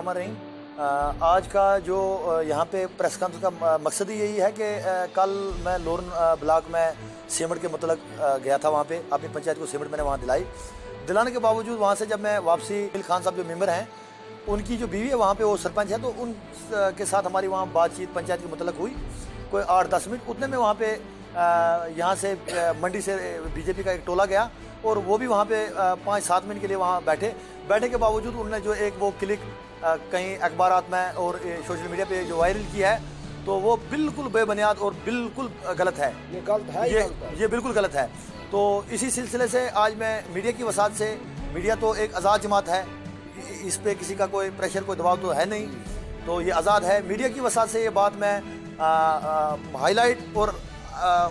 रहमान रहीम। आज का जो यहाँ पे प्रेस कॉन्फ्रेंस का मकसद ही यही है कि कल मैं लोरन ब्लॉक में सीमेंट के मतलब गया था। वहाँ पे अपनी पंचायत को सीमेंट मैंने वहाँ दिलाने के बावजूद वहाँ से जब मैं वापसी, बिल खान साहब जो मेंबर हैं उनकी जो बीवी है वहाँ पे वो सरपंच है, तो उन के साथ हमारी वहाँ बातचीत पंचायत की मतलब हुई कोई 8-10 मिनट। उतने में वहाँ पे यहाँ से मंडी से बीजेपी का एक टोला गया और वो भी वहाँ पे 5-7 मिनट के लिए वहाँ बैठने के बावजूद उन्होंने जो एक वो क्लिक कहीं अखबारात में और सोशल मीडिया पे जो वायरल किया है, तो वो बिल्कुल बेबुनियाद और बिल्कुल गलत है। ये गलत है, ये बिल्कुल गलत है। तो इसी सिलसिले से आज मैं मीडिया की वसात से, मीडिया तो एक आज़ाद जमात है, इस पे किसी का कोई प्रेशर, कोई दबाव तो है नहीं, तो ये आज़ाद है। मीडिया की वसात से ये बात मैं हाईलाइट और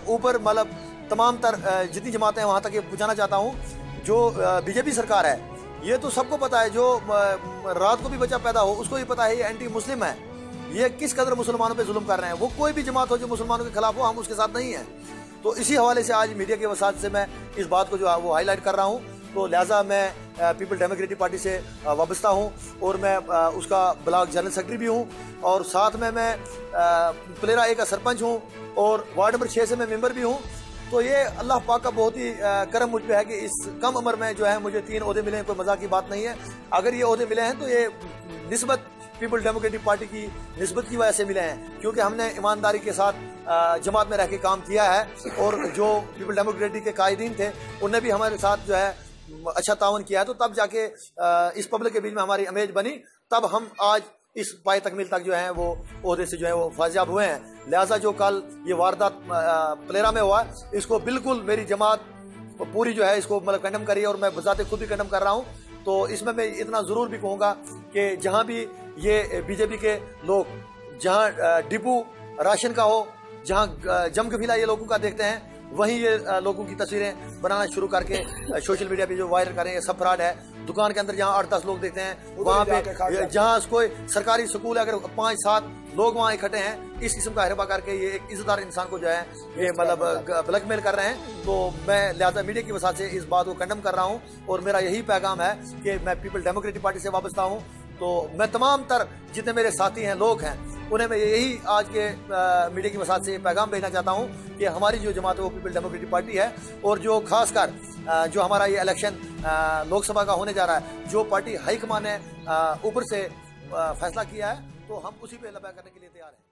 ऊपर मतलब तमाम जितनी जमातें हैं वहाँ तक ये पहुँचाना चाहता हूँ। जो बीजेपी सरकार है, ये तो सबको पता है, जो रात को भी बच्चा पैदा हो उसको ये पता है ये एंटी मुस्लिम है, ये किस कदर मुसलमानों पे जुल्म कर रहे हैं। वो कोई भी जमात हो जो मुसलमानों के खिलाफ हो, हम उसके साथ नहीं हैं। तो इसी हवाले से आज मीडिया के वसात से मैं इस बात को जो है वो हाईलाइट कर रहा हूँ। तो लिहाजा मैं पीपल डेमोक्रेटिक पार्टी से वाबस्ता हूँ और मैं उसका ब्लॉक जनरल सेक्रेटरी भी हूँ, और साथ में मैं प्लेरा ए का सरपंच हूँ और वार्ड नंबर 6 से मैं मेंबर भी हूँ। तो ये अल्लाह पाक का बहुत ही करम मुझ पे है कि इस कम उम्र में जो है मुझे 3 ओहदे मिले हैं। कोई मजाक की बात नहीं है। अगर ये ओहदे मिले हैं तो ये निस्बत पीपल डेमोक्रेटिक पार्टी की निस्बत की वजह से मिले हैं, क्योंकि हमने ईमानदारी के साथ जमात में रह के काम किया है और जो पीपल डेमोक्रेटिक के कायदीन थे उनने भी हमारे साथ जो है अच्छा तावन किया है। तो तब जाके इस पब्लिक के बीच में हमारी इमेज बनी, तब हम आज इस पाए तकमील तक जो है वो ओहदे से जो है वो फायजाब हुए हैं। लिहाजा जो कल ये वारदात प्लेरा में हुआ, इसको बिल्कुल मेरी जमात पूरी जो है इसको मतलब कंडम करी है और मैं बजाते खुद भी कंडम कर रहा हूँ। तो इसमें मैं इतना ज़रूर भी कहूँगा कि जहाँ भी ये बीजेपी के लोग, जहाँ डिपो राशन का हो, जहाँ जम के फिला ये लोगों का देखते हैं, वहीं ये लोगों की तस्वीरें बनाना शुरू करके सोशल मीडिया पे जो वायरल करें, ये सब फ्रॉड है। दुकान के अंदर जहाँ 8-10 लोग देखते हैं, वहाँ पे जहाँ कोई सरकारी स्कूल है, अगर 5-7 लोग वहाँ इकट्ठे हैं, इस किस्म का हरबा करके ये एक इज्जतदार इंसान को जो है ये मतलब ब्लैकमेल कर रहे हैं। तो मैं लिहाजा मीडिया की वजह से इस बात को कंडम कर रहा हूँ और मेरा यही पैगाम है कि मैं पीपल डेमोक्रेटिक पार्टी से वाबस्ता हूँ। तो मैं तमाम जितने मेरे साथी हैं, लोग हैं, उन्हें मैं यही आज के मीडिया की वसात से पैगाम भेजना चाहता हूँ कि हमारी जो जमात है वो पीपल डेमोक्रेटिक पार्टी है, और जो खासकर जो हमारा ये इलेक्शन लोकसभा का होने जा रहा है, जो पार्टी हाईकमान ने ऊपर से फैसला किया है, तो हम उसी पे लबैक करने के लिए तैयार हैं।